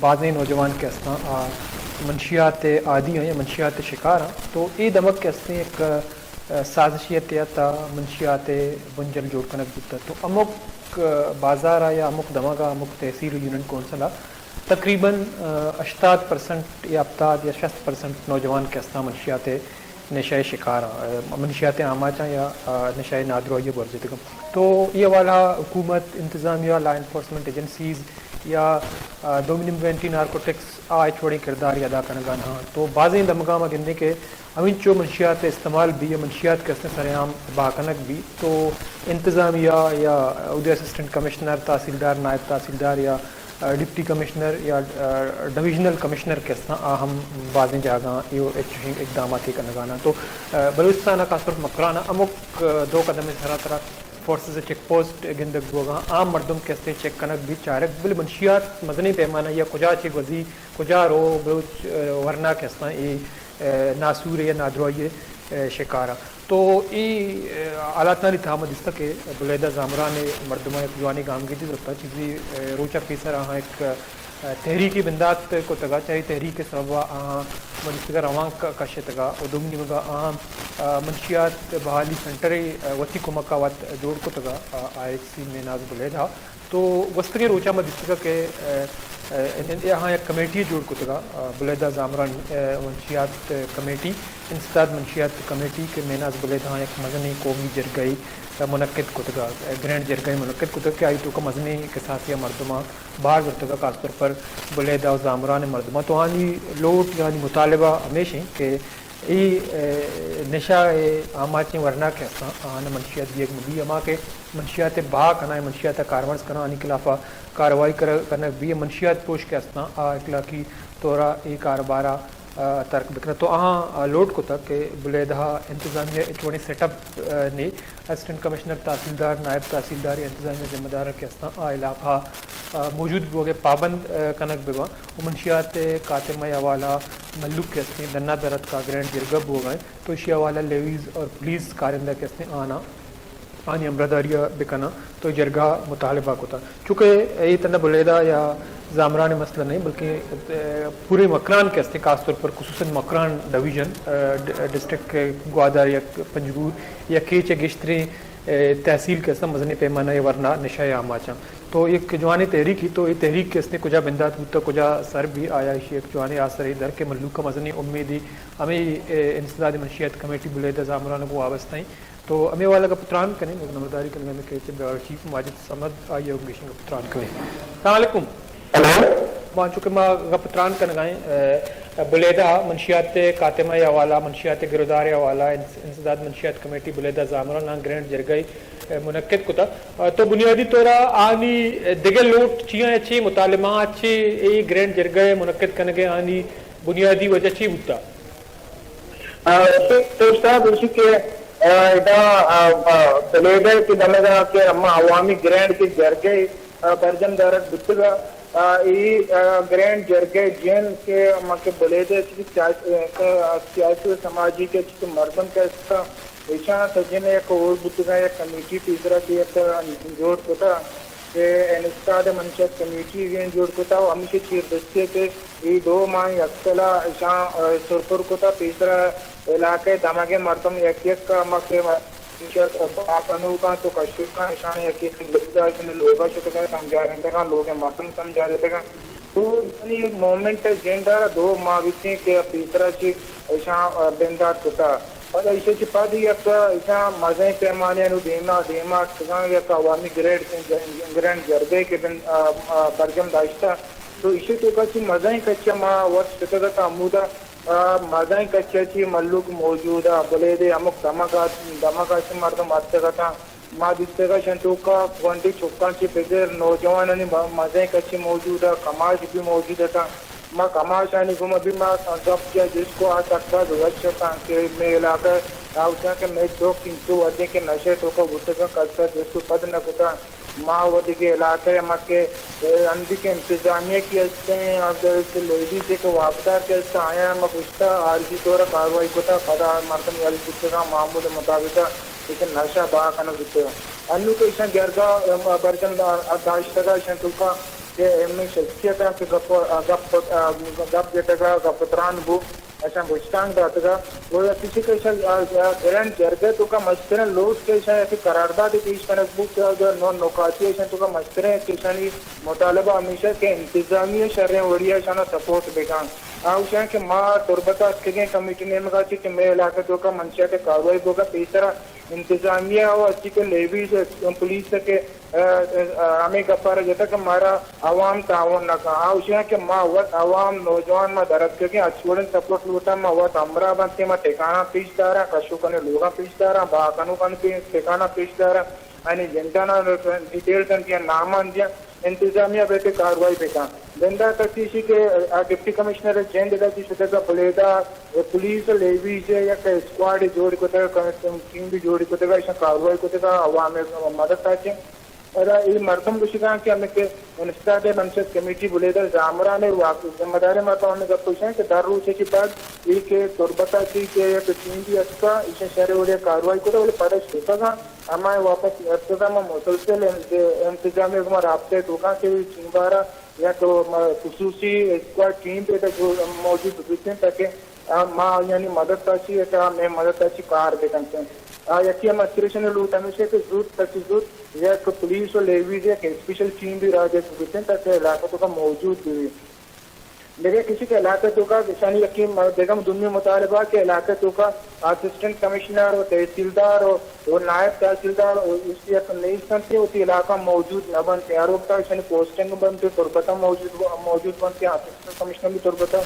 بعض نوجوان کے ہستاں منشیات عادی ہیں یا منشیات شکار ہیں تو یہ دمک کے ہستے ایک سازشیت تا منشیات بنجل جوڑ کنک بودتا تو امک بازار یا امک دماغا امک تحصیل یونین کونسل تقریباً 80% یا 70 یا 60% نوجوان کے ہستاں منشیات نشۂ شکار منشیات عامہ یا نشۂ نادروئی برزے تو یہ والا حکومت انتظامیہ لا انفورسمنٹ ایجنسیز یا ڈومینم اینٹی نارکوٹکس آئے چھوڑی کردار ادا کرنگان ہاں تو بعضیں دمگاہ میں گندے کے امین چو منشیات استعمال بھی یا منشیات کے اسنے سریعام باکنک بھی تو انتظامیہ یا عہدے اسسٹنٹ کمشنر تحصیلدار نائب تحصیلدار یا ڈپٹی کمشنر یا ڈویژنل کمشنر کے اسنا ہم بعضیں جاگاں یہ اقدامات کرنگانا تو بلوچستان کا صرف مکرانا امک دو قدم سرا طرح فورسز چیک پوسٹ گندگ بوگاں عام مردم کے استے چیک کنک بھی چارک بل منشیات مدنی پیمانہ یا کجا چیک وزی کجا رو بلوچ ورنہ کے اسنا یہ ناسور یا نادروئی شکارہ تو یہ آلات نالی تحمد اس تک بلیدہ زامران مردمہ ایک جوانی گامگی دی رکھتا چیزی روچہ پیسر آہاں ایک تحریکی بندات کو تگا چاہیے تحریک سبب آہاں منشیات روان کشے تگا ادومنی مگا آہاں منشیات بحالی سنٹری وطی کو مکاوات جوڑ کو تگا آئی میں ناز بلیدہ تو وستگی روچہ مد اس تک کہ یہاں ایک کمیٹی جوڑ کو تگا بلیدہ زامران منشیات کمیٹی انسداد منشیات کمیٹی کے میناز بلیدہ ہاں ایک مزنی قومی جرگئی منعقد کو تگا گرینڈ جرگئی منعقد کو تگا کہ آئی تو کا مزنی کساسیہ مردمہ باہر ورتگا خاص طور پر بلیدہ و زامران مردمہ تو آنی لوٹ یعنی مطالبہ ہمیشہ کہ یہ نشہ آماچیں ورنہ کے آنا منشیات بھی ایک مبی اما کے منشیات با کنا منشیات کارورز کنا آنی خلافہ کاروائی کرنا بھی منشیات پوش کے اسنا اخلاقی طورا ای کاربارہ ترک بکنا تو آہاں لوٹ کو تک کہ بلیدہ انتظامیہ اچوڑی سیٹ اپ نے اسسٹنٹ کمشنر تحصیلدار نائب تحصیلدار انتظامیہ ذمہ دار کے اسنا علاقہ موجود بھی ہوگئے پابند کنک بگا منشیات کاتمہ حوالہ ملک کے اسنے دنہ درد کا گرینڈ جرگب ہو گئے تو اسی حوالہ لیویز اور پولیس کارندہ کے اسنے آنا آنی امرداریہ بکنا تو جرگہ مطالبہ کو تھا چونکہ یہ تنہ بلیدہ یا زامران مسئلہ نہیں بلکہ پورے مکران کے استے خاص طور پر خصوصاً مکران ڈویژن ڈسٹرکٹ گوادار یا پنجگور یا کیچ گشتری تحصیل کے استے مزنی پیمانہ یا ورنہ نشہ عامہ تو ایک جوانی تحریک ہی تو یہ تحریک کے اسنے کجا بندات ہوتا کجا سر بھی آیا اسی ایک جوانی آسر در کے ملوک مزنی امیدی ہمیں انسداد منشیات کمیٹی بلیدہ زامران کو وابستہ ہیں تو ہمیں والا کا پتران کریں نمبرداری کرنے میں کہتے ہیں چیف ماجد سمد آئیے اوگیشن کا پتران کریں السلام علیکم مان چونکہ ماں کا پتران کرنے گئے بلیدہ منشیات کاتمہ حوالہ منشیات گردار حوالہ انسداد منشیات کمیٹی بلیدہ زامران گرینڈ جرگئی منعقد کو تھا تو بنیادی طورا آنی دیگر لوٹ چیاں اچھی مطالبہ اچھی ای گرینڈ جرگئی منعقد کرنے گئے آنی بنیادی وجہ چی ہوتا تو صاحب اسی کے بلیدہ کی دمگاہ کے اما عوامی گرینڈ کی جرگئی برجم دارت بتگا یہ گرینڈ جرگے جن کے اما کے بلیدہ سیاسی و سماجی کے مردم کا اس کا ایشان سجن ایک اور بتگا ایک کمیٹی تیسرا کی ایک جوڑ کو تھا کہ انسداد منشیات کمیٹی جوڑ کو تھا وہ ہمیشہ چیر دستے کے یہ 2 ماہ اکسلا ایشان سرپر کو تھا تیسرا علاقے دماغے مردم ایک کا اما کے آپنوں کا تو کشف کا نشان ہے کہ لوگا شکر سمجھا رہتے گا لوگ مردم سمجھا رہتے گا تو یہ مومنٹ جنڈا 2 ماہ بیچیں کہ تیسرا چیز ایشان بندات کو تھا اور ایسے چپا دی ایسا مزیں پیمانے دیما ایک عوامی گرینڈ جرگے کے برجم داشتہ تو اسے تو کچھ مزیں کچھ ماں وقت شکر کا عمودہ مزیں کچھ چی ملک موجودہ بلیدے امک دماغا سے مردم آتے گا تھا ماں دستے گا شنٹو کا گونڈی چکان چی بغیر نوجوان مزیں کچھ موجودہ کماش بھی موجودہ تھا ماں کماش آنی گم ابھی ماں جب کیا جس کو آج تک کا دوچ شکا کہ میں علاقہ آوچا کہ میں دو کنٹو ودے کے نشے تو کا گھٹے کا کرتا جس کو پد نہ کتا ماں ودے کے علاقے ماں کے اندھی کے انتظامیہ کی استے ہیں اور لیڈی سے کہ وابدار کے استے آیا ماں گشتہ عارضی طور کاروائی کتا پدا مردم یالی گھٹے کا معمول مطابقہ لیکن نشہ باہ کنا گھٹے گا انو کے اشان گرگا برجن داشتگا اشان تلکا کہ امی شخصیت کہ گپ جتگا گپتران بو ایسا گشتان داتگا وہ کسی کے گرینڈ جرگے تو کا مشترے لوگ کے ایسی قرارداد پیش کنک بو کہ جو نوکاتی ایسا تو کا مشترے کسانی مطالبہ ہمیشہ کہ انتظامیہ شرح وڑیا شانہ سپورٹ بیکان آوشان کہ ماں تربتا اسکگیں کمیٹی نے مگا چی کہ میرے علاقے تو کا منشیات کاروائی ہوگا تیسرا انتظامیہ اور اچھی کے لیویز پولیس کے ہمیں گفارہ جاتا کہ ہمارا عوام تعاون نہ کہا آوشان کہ ماں وقت عوام نوجوان میں درد کے اسٹوڈنٹ سپورٹ لوٹا میں وقت امرہ بنتے میں ٹھکانہ پیش دارا کشو کنے لوگا پیش دارا باقانو کنے ٹھکانہ پیش دارا یعنی جنٹانا ڈیٹیلز انتیا نامہ انتیا انتظامیہ بیٹے کاروائی بیٹا دندہ تکتیشی کے ڈپٹی کمشنر جین دیتا کی شدہ بلیدہ پولیس لیویز یا کہ اسکواڈ جوڑی کو تگا ٹیم بھی جوڑی کو تگا اس کاروائی کو تگا عوام مدد آچیں اور یہ مردم کشکاں کہ ہمیں کہ انسٹاٹ منشد کمیٹی بلیدہ زامران ذمہ داری مرتا ہونے کا پوچھیں کہ در روچے کی بعد یہ کہ تربتا کی کہ یہ ٹیم بھی اس کا اسے شہر ولی کاروائی کو تگا پڑش ہوتا گا ہمیں واپس ارتدہ میں مسلسل انتظامی کو رابطے دوکاں کے چنبارہ یا تو خصوصی اسکواڈ ٹیم پہ جو موجود ہوتے ہیں تاکہ ماں یعنی مدد تاچی ہے میں مدد تاچی کار دے کرتے ہیں یکی ہم اسکریشن لوٹ ہمیشہ کہ زود تاچی زود یا کہ پولیس و لیویز یا کہ اسپیشل ٹیم بھی راجے ہوتے ہیں تاکہ علاقوں کا موجود بھی لیکن کسی کے علاقے تو کا شانی یقین بیگم دنیا مطالبہ کے علاقے تو کا اسسٹنٹ کمشنر اور تحصیلدار اور نائب تحصیلدار اور اس کی نئی سنتے ہوتی علاقہ موجود نہ بنتے آروپ کا شانی پوسٹنگ بنتے تربتہ موجود بنتے اسسٹنٹ کمشنر بھی تربتہ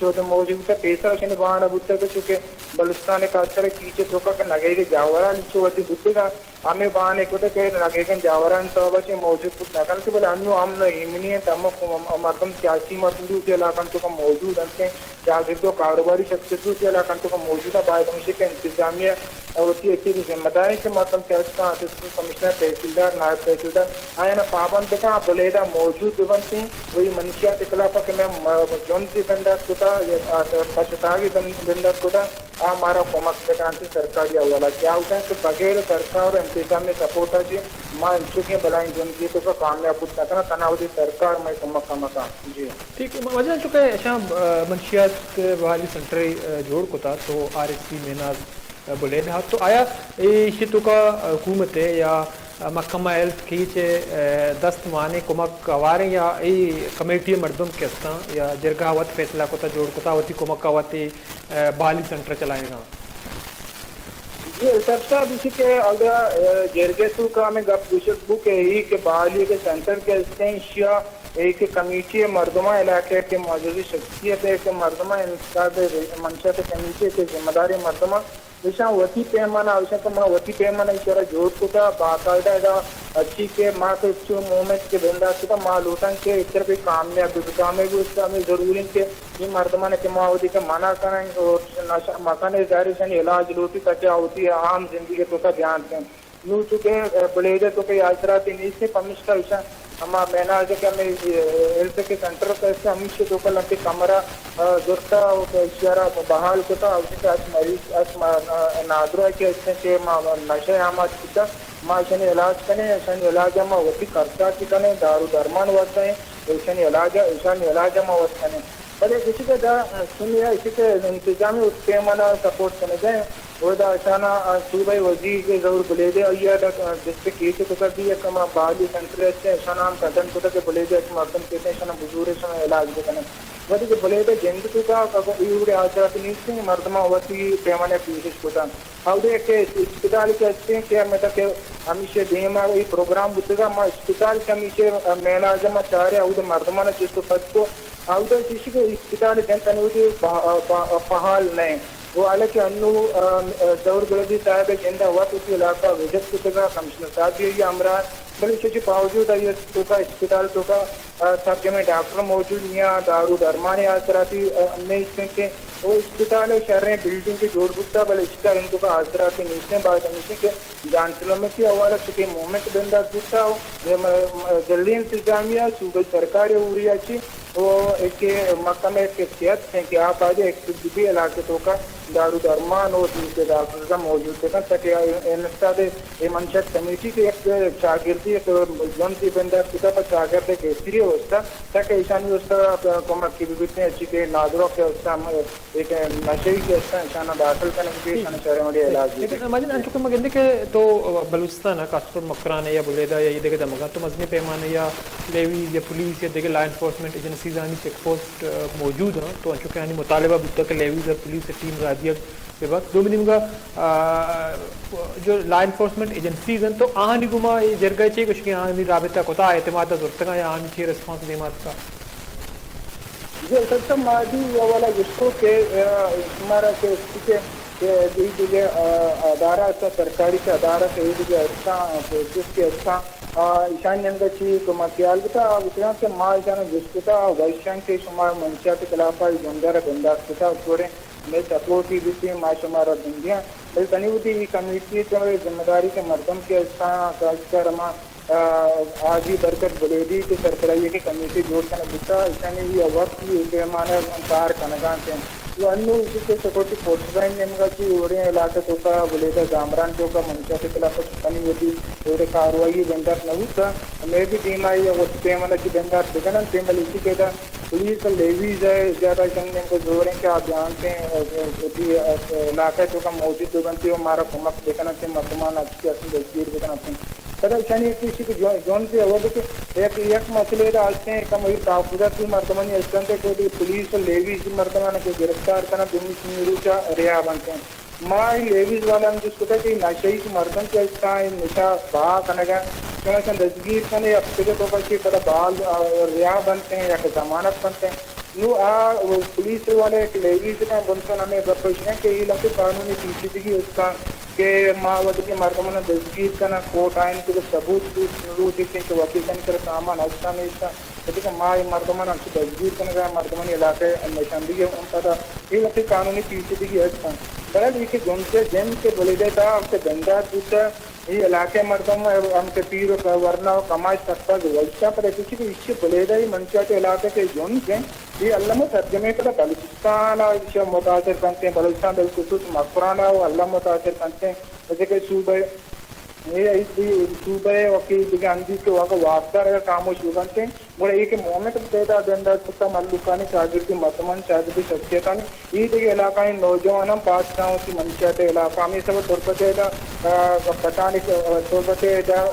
جو موجود ہے پیسہ شانی وہاں نبوتا کہ چونکہ بلستان کا اثر پیچھے چوکا کہ نگے کے جاورا نیچے ہوتی بھتے گا ہمیں وہاں ایک ہوتا کہ نگے کے جاورا انتوابہ سے موجود کچھ نکل کے بلے انو ہم ایمنی ہے تم مردم سیاسی مردم ہوتی علاقہ کا موجود ہیں شاگردوں کاروباری شخصیتوں کے علاقوں کا موجودہ باعث ہمیشہ کے انتظامیہ ہوتی ہے ذمہ داری کے مطلب کیا اسسٹنٹ کمشنر تحصیلدار نائب تحصیلدار آیا نا پابند کا بلیدہ موجود بنتے ہیں وہی منشیات اخلاف کہ میں جون کی بنداز کتا یا پشتاگی بنداز کتا ہمارا کومک سکانتی سرکاری حوالہ کیا ہوتا ہے کہ بغیر سرکار اور انتظامی سپورٹ ہے ماں انچوکیں بلائیں جن کی تو کامیاب کچھ نہ تناوی سرکار میں کمک مکان جی ٹھیک ہے وجہ چکا ہے ایسا منشیات بحالی سنٹر جوڑ کو تھا تو آر ایس سی میناز بولے تھا تو آیا یہ تو کا حکومت ہے یا محکمہ ہیلتھ کی دست مانے کمک آوارے یا ای کمیٹی مردم کستا یا جرگاہ وقت فیصلہ کو تھا جوڑ کو تھا وتی کمک آواتی بحالی سنٹر چلائے گا جی سب صاحب اسی کے اگر جرگے تو کا ہمیں گپ گوشت بو کہ ہی کہ بحالی کے سینٹر کے استعشیا ایک کمیٹی مردمہ علاقے کے موجودی شخصیت ہے کہ مردمہ انتخاب منشیات کمیٹی کے ذمہ داری مردمہ ویسا وتی پیمانہ ویسا کہ ماں وتی پیمانہ اشارہ جوڑ کو تھا باقاعدہ ادا اچھی کے ماں کے اچھو مومنٹ کے بنداز کو تھا ماں لوٹن کے اس طرح بھی کامیابی اس کا ہمیں ضروری کہ یہ مردمہ نے کہ ماں ہوتی کہ منع کریں اور مکان ظاہر شانی علاج لوٹی کچا ہوتی ہے عام زندگی تو کا دھیان دیں یوں چکے بلیدے تو کہ آجراتی نہیں سے پمش کا ویسا ہما میں نے کہ ہمیں ہیلتھ کے سینٹر کا اس سے ہمیشہ دو کل ہمیں کمرہ ضرورتا اشارہ بحال کو تھا اس سے مریض نادرہ ہے کہ اس سے کہ نشہ آماد کتا ماں شنی علاج کنے شنی علاج ہما وقتی خرچہ کی کنے دارو درمان وقت ہیں شنی علاج ہما وقت کنے بلے کسی کے دا سنی ہے اسی کے انتظامی اس پیمانہ سپورٹ کرنے جائیں وہ دا اشانہ صوبہ وزیر کے ضرور بلیدے یا ڈسٹرکٹ کیسے کو کر دی ہے کہ بحالی سینٹر ہے اشانہ ہم قدم کو تھا کہ بلیدے اس مردم کہتے ہیں اشانہ بزور اشانہ علاج بھی کرنے وقتی کہ بلیدے جنگ تو کا ایوڑے آجرات نہیں سے مردمہ وقتی پیمانے پیشش کو تھا اب دے کہ اسپتال کے اچھے ہیں کہ ہمیں تھا کہ ہمیشہ دیما یہ پروگرام بتے گا ماں اسپتال کے ہمیشہ مینا جمع چاہ رہے ہیں مردمہ نے چیز تو فت کو اب دے کسی کے اسپتال جنتا نہیں فحال نہیں وہ حالانکہ انو دور گلدی صاحب جندہ وقت اسی علاقہ وزت کتے گا کمشنر صاحب بھی یہ امراض بلی چیزی باوجود ہے یہ تو کا اسپتال تو کا سب جمع ڈاکٹر موجود نہیں دارو درمانی آسراتی نہیں اس کے وہ اسپتال شہریں بلڈنگ کی جوڑ بکتا بل اس کا ان کو کا آسراتی نیچے بات ہمیشہ کہ جانچلوں میں کی حوالہ چکے مومنٹ بنداز بکتا ہو جلدی انتظامیہ صوبہ سرکاری ہو رہی ہے وہ ایک محکمہ کے صحت ہیں کہ آپ آجے ایک طبی علاقے تو کا دارو درمان اور دیگر ڈاکٹر موجود تھے تاکہ انستاد یہ منشیات کمیٹی کے ایک شاگردی ایک جنتی بندہ کتا پر شاگرد کیسری ہوستا تاکہ ایشانی ہوستا کمک کی بیتنے اچھی کے نادروں کے ہوستا ایک نشئی کے ہوستا ایشانہ داخل کرنے کے ایشانہ شہریں مڈی علاج لیکن ماجد انچو کہ مگندے کہ تو بلوچستان کاسپور مکران یا بلیدہ یا یہ دیکھے دمگا تو مزنی پیمانے یا لیویز یا پولیس یا دیکھے لا انفورسمنٹ ایجنسیز آنی چیک پوسٹ موجود ہیں تو انچو کہ آنی مطالبہ بودتا کہ لیویز اور پولیس ٹیم غادیہ کے وقت دو منیم کا جو لا انفورسمنٹ ایجنسیز ہیں تو آنی گما جرگاہ چاہیے کچھ کہ آنی رابطہ کوتا اعتماد ضرورت یا آنی چاہیے ریسپانس دیمات کا یہ سب سے مادی والا جس کو کہ ہمارا کہ اس کے یہ دیگه اداره است سرکاری که اداره است یہ دیگه است جس کے است ایشان جنگا چی کو ماتیال بتا اتنا سے ما ایشان جس بتا وائشان کے شمار منشیات خلافہ جندر بنداز بتا چھوڑے میں سپورٹی بھی ما شمار دنیا بل تنی ہوتی کمیٹی کے ذمہ داری کے مردم کے اس کا رما آجی برکت بلیدی کے سرکرائی کی کمیٹی جوڑ کرنا بتا ایشان یہ وقت کی مانا کار کنگان سے وہ انو اسی کے سپورٹی فورس بین نمگا چی اوڑے علاقہ تو کا بلیدہ زامران تو کا منشیات خلافہ چکنی ہوتی اوڑے کاروائی بندار نوتا میں بھی ٹیم آئی ہے وہ پیمانا کی بندار دکھنا پیمال اسی کے دا پولیس لیویز ہے زیادہ جنگ کو زوریں کہ آپ جانتے ہیں علاقہ تو کا موجود دو بنتی ہو ہمارا کمک دیکھنا سے مردمان اچھی اصل دستگیر دیکھنا سے تدا شانی کسی کو جون سے ہوا کہ ایک مسئلے دا آجتے ہیں کم وہی تحفظات کی مردمانی اسکن تے کوئی پولیس لیویز مردمان کو گرفتار کرنا دنی سنیرو چا ریا بنتے ہیں ماں لیویز والا ہم جس کو کہ نشئی کی مردم کے اسکا نشا باہا کنگا کیونکہ سن دستگیر کنے اپنے تو بچے کدا بال ریا بنتے ہیں یا کہ ضمانت بنتے ہیں نو پولیس والے لیویز کا بنسن ہمیں بپوشن کہ یہ لمحے قانونی پیچیدگی اس کا کہ ماوت کے مردمان دستگیر کرنا کوٹ آئین کے ثبوت رو دیتے ہیں کہ وکیل کر سامان حصہ میں اس کا لیکن ماں مردمان اچھی دستگیر کرنے کا مردمانی علاقے نشاندگی ان کا یہ لمحے قانونی پیچیدگی ہے برحال یہ کہ جن سے جن کے بلیدے تھا ہم سے گندا دوسرا یہ علاقے مردم ہم سے پیر ورنہ کمائی سکتا ویسا پر کسی بھی اس سے بلیدہ ہی منشیات علاقے کے جن سے یہ علامہ ترجمے کا بلوچستان متاثر کرتے ہیں بلوچستان بالخصوص مقرانہ اللہ متاثر کرتے ہیں جیسے کہ صوبہ یہ صوبہ وکیل دیگر اندیز کے وہاں کا واسطہ رہا خاموش ہو بنتے ہیں بڑا یہ کہ محمد پیدا دندہ سکتا ملکانی شاگردی مردمان شاگردی شخصیتانی یہ دیگر علاقہ نوجوان ہم پاسداؤں کی منشیات علاقہ میں سب تربتے دا پتانی تربتے دا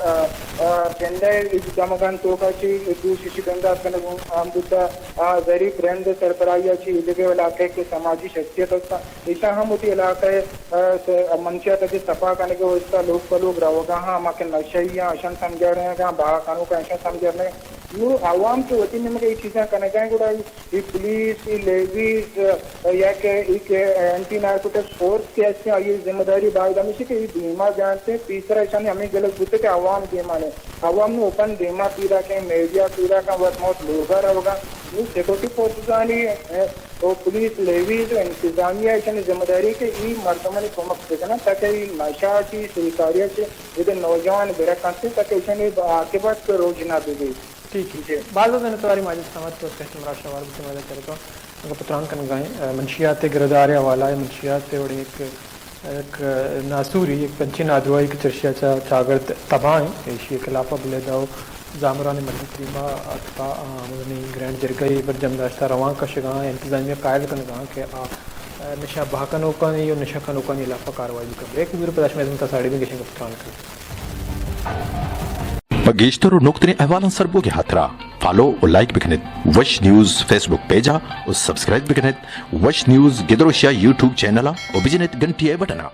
پندہ جمعان توقع چی دوسری بندہ ہم بودتا ذریف رہند سرپرائیہ چی دیگر علاقے کے سماجی شخصیت ہوتا ایسا ہم ہوتی علاقہ منشیات کی صفحہ کرنے کے ہوتا لوگ پلوگ رہو گا ہاں ہم کے نشیاں اشن سمجھا رہے ہیں باہر قانون کا اشن سمجھا رہے ہیں یہ عوام کے وطن میں یہ چیزیں کرنے جائیں گے یہ پولیس یہ لیویز یا کہ ایک اینٹی نارکوٹکس فورس کی ایسی یہ ذمہ داری باعث ہمیشہ کہ یہ دیما جانتے ہیں تیسرا اشن ہمیں غلط بولتے کہ عوام دیما نے عوام نے اوپن دیما پیرا کے میڈیا پیرا کا وقت موت لوگا رہا یہ سیکورٹی فورسز آنی ہے تو پولیس لیویز و انتظامیہ اشن ذمہ داری کہ یہ مردمانی کمک دیکھنا تاکہ یہ نشا کی سرکاریہ سے یہ نوجوان بیرا کرتے تاکہ اشن آکے بعد کو روز نہ دے گئی ٹھیک ہے بعض نے تمہاری ماجد سمجھ تو کہتے مراد شوار بھی سمجھا کرتا ہوں اگر پتران کن گائیں منشیات گردار حوالہ ہے منشیات بڑی ایک ناسوری ایک پنچی نادوائی کی چرشیا چاگرد تباہیں ایشی خلافہ بلیدہ ہو زامران ملی کریمہ اتفا مدنی گرینڈ جرگئی پر جمداشتہ روان کا شگاں انتظامیہ قائل کن گاں کہ نشہ بہاکن اوکانی یا نشہ کن اوکانی علاقہ کاروائی کر ایک میرے پداش میں ازمتا ساڑی بھی گشن کا پتران کر بگیشتر و نقطنی احوالن سربوگی حترہ فالو و لائک بکنید وش نیوز فیس بک پیجا و سبسکرائب بکنید وش نیوز گدروشیا یوٹیوب چینلا و بجنید گھنٹی بٹنا